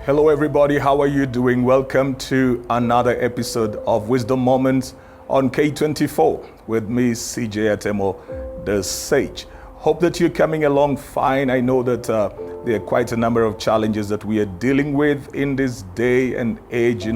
Hello, everybody. How are you doing? Welcome to another episode of Wisdom Moments on K24 with me, CJ Atemo, the Sage. Hope that you're coming along fine. I know that there are quite a number of challenges that we are dealing with in this day and age.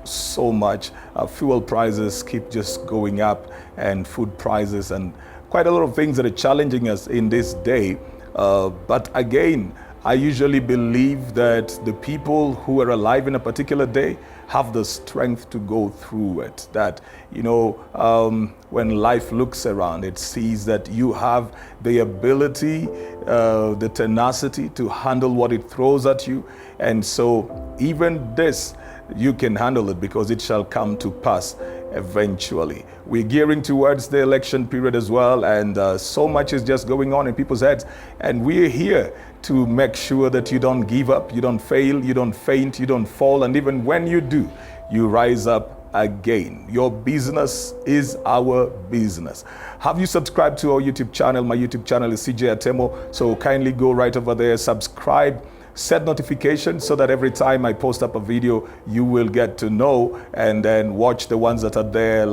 So much. Fuel prices keep just going up, and food prices, and quite a lot of things that are challenging us in this day. But again, I usually believe that the people who are alive in a particular day have the strength to go through it. That, when life looks around, it sees that you have the ability, the tenacity to handle what it throws at you. And so even this, you can handle it because it shall come to pass eventually. We're gearing towards the election period as well, and so much is just going on in people's heads. And we're here to make sure that you don't give up, you don't fail, you don't faint, you don't fall. And even when you do, you rise up again. Your business is our business. Have you subscribed to our YouTube channel? My YouTube channel is CJ Atemo. So kindly go right over there, subscribe, set notifications so that every time I post up a video, you will get to know, and then watch the ones that are there,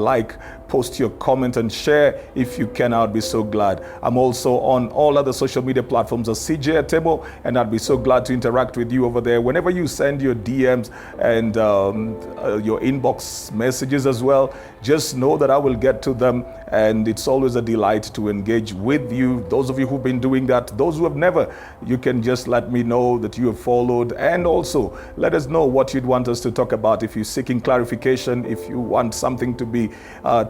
post your comment and share if you can. I'd be so glad. I'm also on all other social media platforms as CJ Atemo, and I'd be so glad to interact with you over there. Whenever you send your DMs and your inbox messages as well, just know that I will get to them, and it's always a delight to engage with you. Those of you who've been doing that, those who have never, you can just let me know that you have followed, and also let us know what you'd want us to talk about. If you're seeking clarification, if you want something to be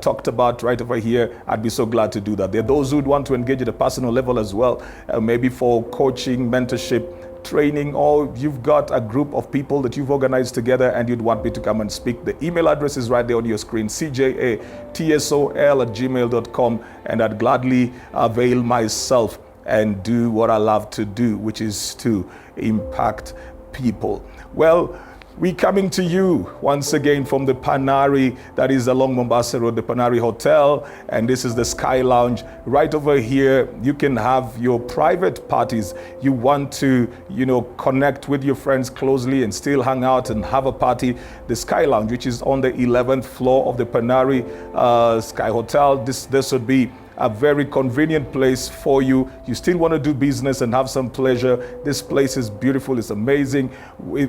talked about right over here, I'd be so glad to do that. There are those who'd want to engage at a personal level as well, maybe for coaching, mentorship, training, or you've got a group of people that you've organized together and you'd want me to come and speak. The email address is right there on your screen, cjatsol@gmail.com, and I'd gladly avail myself and do what I love to do, which is to impact people. Well, we're coming to you once again from the Panari, that is along Mombasa Road, the Panari Hotel, and this is the Sky Lounge. Right over here, you can have your private parties. You want to, connect with your friends closely and still hang out and have a party. The Sky Lounge, which is on the 11th floor of the Panari Sky Hotel, this would be a very convenient place for you. You still want to do business and have some pleasure. This place is beautiful, it's amazing.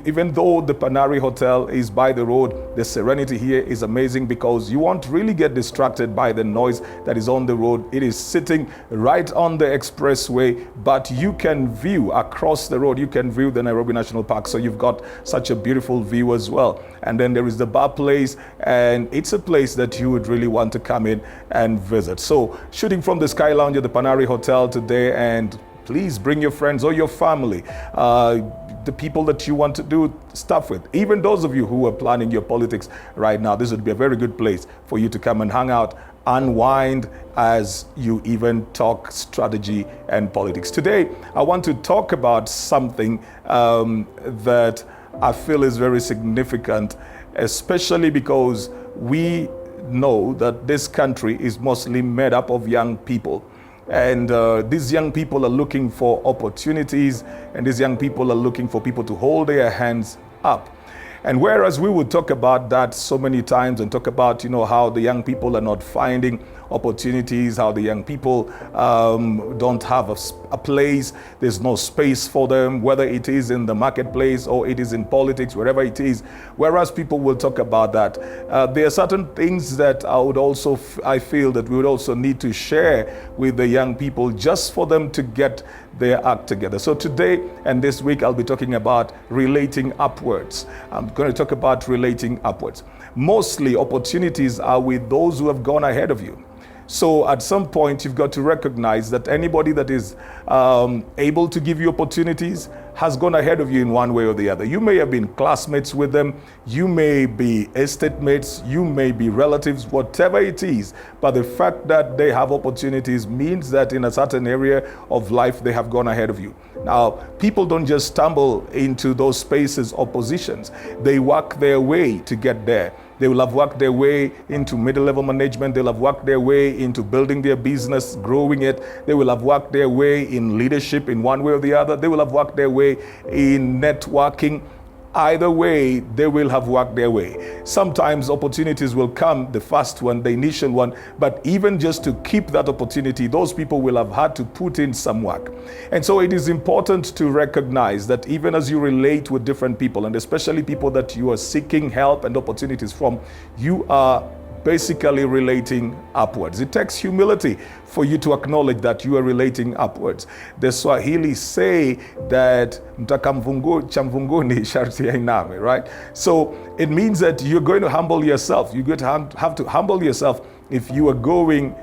Even though the Panari Hotel is by the road, the serenity here is amazing because you won't really get distracted by the noise that is on the road. It is sitting right on the expressway, but you can view across the road. You can view the Nairobi National Park, so you've got such a beautiful view as well. And then there is the bar place, and it's a place that you would really want to come in and visit. So shooting from the Sky Lounge at the Panari Hotel today, and please bring your friends or your family, the people that you want to do stuff with. Even those of you who are planning your politics right now, this would be a very good place for you to come and hang out, unwind as you even talk strategy and politics. Today, I want to talk about something that I feel is very significant, especially because we know that this country is mostly made up of young people. And these young people are looking for opportunities, and these young people are looking for people to hold their hands up. And whereas we would talk about that so many times and talk about, how the young people are not finding opportunities, how the young people don't have a place, there's no space for them, whether it is in the marketplace or it is in politics, wherever it is. Whereas people will talk about that, there are certain things that I feel that we would also need to share with the young people just for them to get their act together. So today and this week, I'll be talking about relating upwards. I'm going to talk about relating upwards. Mostly opportunities are with those who have gone ahead of you. So at some point, you've got to recognize that anybody that is able to give you opportunities has gone ahead of you in one way or the other. You may have been classmates with them, you may be estate mates, you may be relatives, whatever it is. But the fact that they have opportunities means that in a certain area of life, they have gone ahead of you. Now, people don't just stumble into those spaces or positions. They work their way to get there. They will have worked their way into middle-level management. They'll have worked their way into building their business, growing it. They will have worked their way in leadership in one way or the other. They will have worked their way in networking. Either way, they will have worked their way. Sometimes opportunities will come, the first one, the initial one, but even just to keep that opportunity, those people will have had to put in some work. And so it is important to recognize that even as you relate with different people, and especially people that you are seeking help and opportunities from, you are basically relating upwards. It takes humility for you to acknowledge that you are relating upwards. The Swahili say that mtaka cha mvunguni sharti ainame, right? So it means that you're going to humble yourself. You're going to have to humble yourself if you are going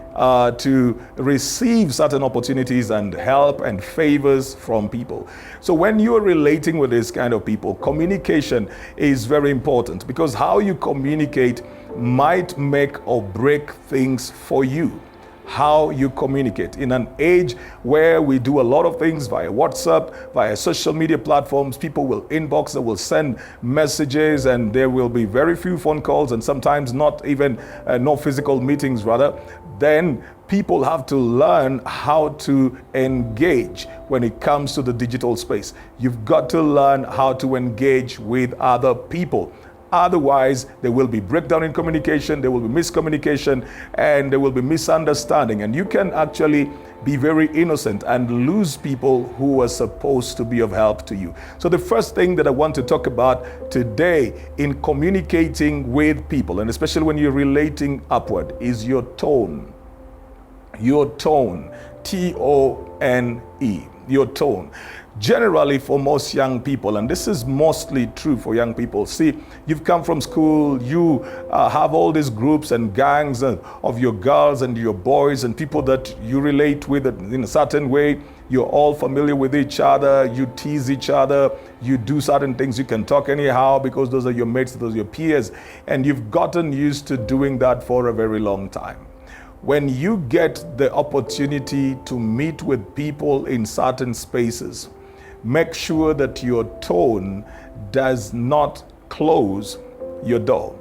to receive certain opportunities and help and favors from people. So when you're relating with this kind of people, communication is very important, because how you communicate might make or break things for you. How you communicate. In an age where we do a lot of things via WhatsApp, via social media platforms, people will inbox, they will send messages, and there will be very few phone calls, and sometimes not even no physical meetings rather. Then people have to learn how to engage when it comes to the digital space. You've got to learn how to engage with other people. Otherwise, there will be breakdown in communication, there will be miscommunication, and there will be misunderstanding. And you can actually be very innocent and lose people who are supposed to be of help to you. So the first thing that I want to talk about today in communicating with people, and especially when you're relating upward, is your tone. Your tone. T-O-N-E. Your tone. Generally, for most young people, and this is mostly true for young people, see, you've come from school, you have all these groups and gangs of your girls and your boys and people that you relate with in a certain way. You're all familiar with each other, you tease each other, you do certain things, you can talk anyhow because those are your mates, those are your peers, and you've gotten used to doing that for a very long time. When you get the opportunity to meet with people in certain spaces, make sure that your tone does not close your door.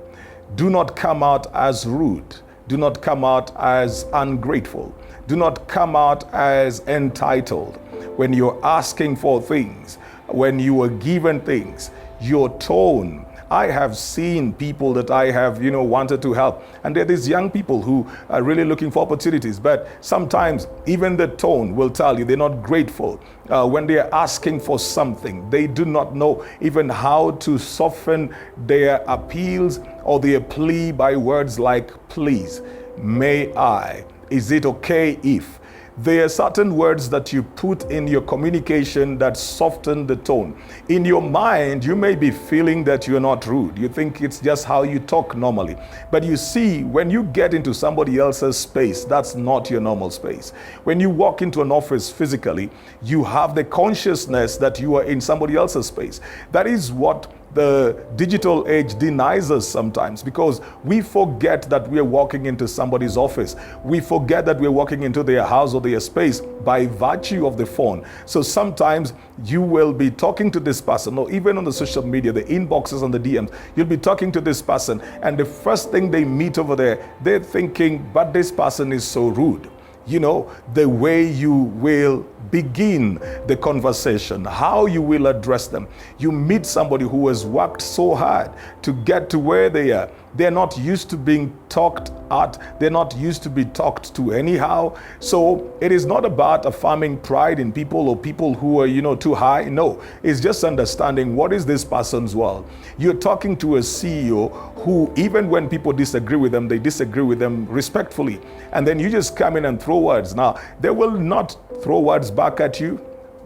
Do not come out as rude. Do not come out as ungrateful. Do not come out as entitled. When you're asking for things, when you are given things, your tone. I have seen people that I have, wanted to help. And there are these young people who are really looking for opportunities. But sometimes even the tone will tell you they're not grateful. When they're asking for something, they do not know even how to soften their appeals or their plea by words like, please, may I, is it okay if? There are certain words that you put in your communication that soften the tone. In your mind, you may be feeling that you're not rude. You think it's just how you talk normally. But you see, when you get into somebody else's space, that's not your normal space. When you walk into an office physically, you have the consciousness that you are in somebody else's space. That is what the digital age denies us sometimes, because we forget that we're walking into somebody's office. We forget that we're walking into their house or their space by virtue of the phone. So sometimes you will be talking to this person, or even on the social media, the inboxes and the DMs, you'll be talking to this person, and the first thing they meet over there, they're thinking, but this person is so rude. The way you will begin the conversation, how you will address them. You meet somebody who has worked so hard to get to where they are. They're not used to being talked at. They're not used to be talked to anyhow. So it is not about affirming pride in people or people who are, too high. No, it's just understanding what is this person's world. You're talking to a CEO who, even when people disagree with them, they disagree with them respectfully. And then you just come in and throw words. Now, they will not throw words back at you,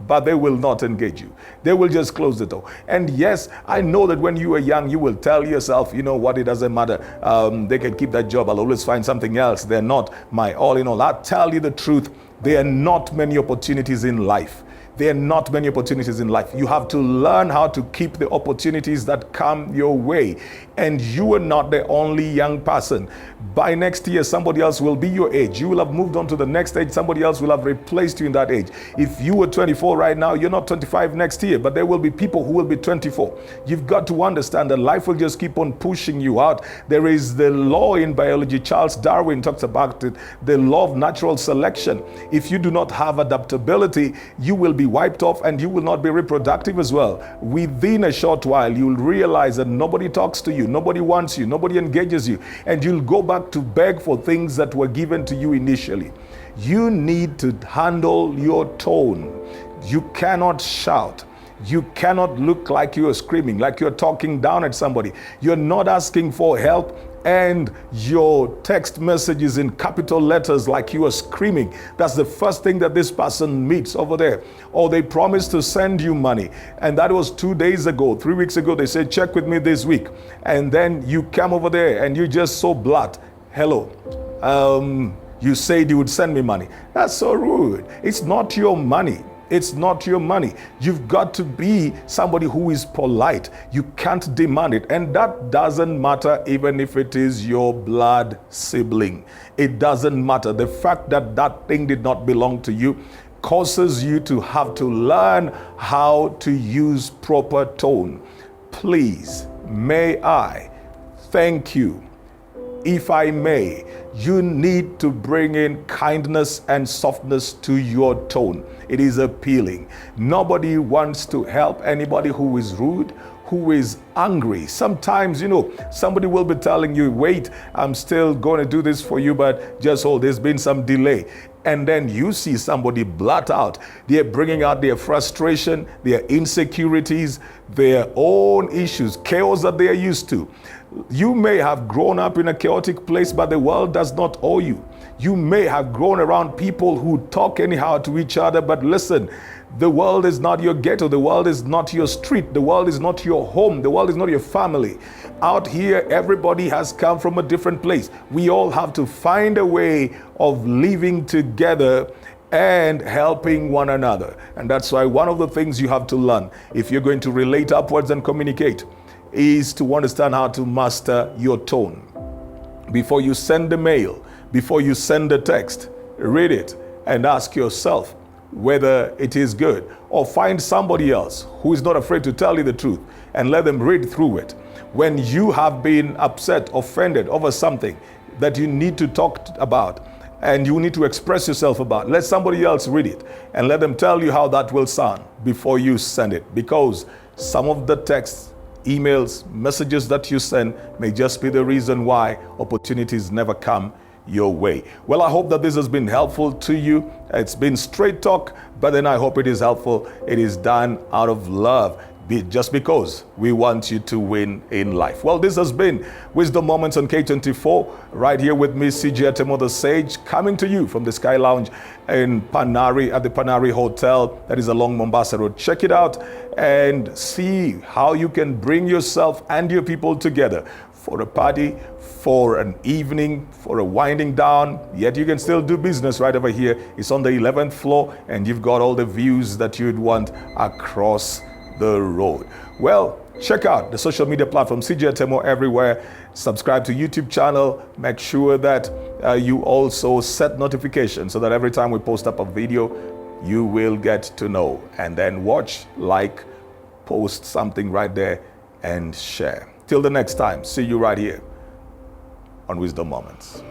but they will not engage you. They will just close the door. And yes, I know that when you are young, you will tell yourself, what, it doesn't matter. They can keep that job. I'll always find something else. They're not my all in all. I'll tell you the truth. There are not many opportunities in life There are not many opportunities in life. You have to learn how to keep the opportunities that come your way. And you are not the only young person. By next year, somebody else will be your age. You will have moved on to the next age. Somebody else will have replaced you in that age. If you were 24 right now, you're not 25 next year, but there will be people who will be 24. You've got to understand that life will just keep on pushing you out. There is the law in biology. Charles Darwin talks about it, the law of natural selection. If you do not have adaptability, you will be wiped off and you will not be reproductive as well. Within a short while, you'll realize that nobody talks to you, nobody wants you, nobody engages you, and you'll go back to beg for things that were given to you initially. You need to handle your tone. You cannot shout. You cannot look like you're screaming, like you're talking down at somebody. You're not asking for help, and your text message is in capital letters like you are screaming. That's the first thing that this person meets over there. Or they promise to send you money, and that was 2 days ago, 3 weeks ago. They said, check with me this week. And then you come over there and you just so blunt. Hello, you said you would send me money. That's so rude. It's not your money. It's not your money. You've got to be somebody who is polite. You can't demand it. And that doesn't matter even if it is your blood sibling. It doesn't matter. The fact that that thing did not belong to you causes you to have to learn how to use proper tone. Please, may I, thank you, if I may. You need to bring in kindness and softness to your tone. It is appealing. Nobody wants to help anybody who is rude, who is angry. Sometimes, somebody will be telling you, wait, I'm still going to do this for you, but just hold, there's been some delay. And then you see somebody blurt out. They're bringing out their frustration, their insecurities, their own issues, chaos that they are used to. You may have grown up in a chaotic place, but the world does not owe you. You may have grown around people who talk anyhow to each other, but listen, the world is not your ghetto. The world is not your street. The world is not your home. The world is not your family. Out here, everybody has come from a different place. We all have to find a way of living together and helping one another. And that's why one of the things you have to learn, if you're going to relate upwards and communicate, is to understand how to master your tone. Before you send the mail, before you send the text, read it and ask yourself whether it is good, or find somebody else who is not afraid to tell you the truth and let them read through it. When you have been upset, offended over something that you need to talk about and you need to express yourself about, let somebody else read it and let them tell you how that will sound before you send it, because some of the texts, emails, messages that you send may just be the reason why opportunities never come your way. Well, I hope that this has been helpful to you. It's been straight talk, but then I hope it is helpful. It is done out of love, just because we want you to win in life. Well, this has been Wisdom Moments on K24, right here with me, CJ Atemo the Sage, coming to you from the Sky Lounge in Panari, at the Panari Hotel that is along Mombasa Road. Check it out and see how you can bring yourself and your people together for a party, for an evening, for a winding down, yet you can still do business right over here. It's on the 11th floor and you've got all the views that you'd want across the road. Well, check out the social media platform, CJ Atemo everywhere. Subscribe to YouTube channel. Make sure that you also set notifications so that every time we post up a video, you will get to know. And then watch, like, post something right there and share. Till the next time, see you right here on Wisdom Moments.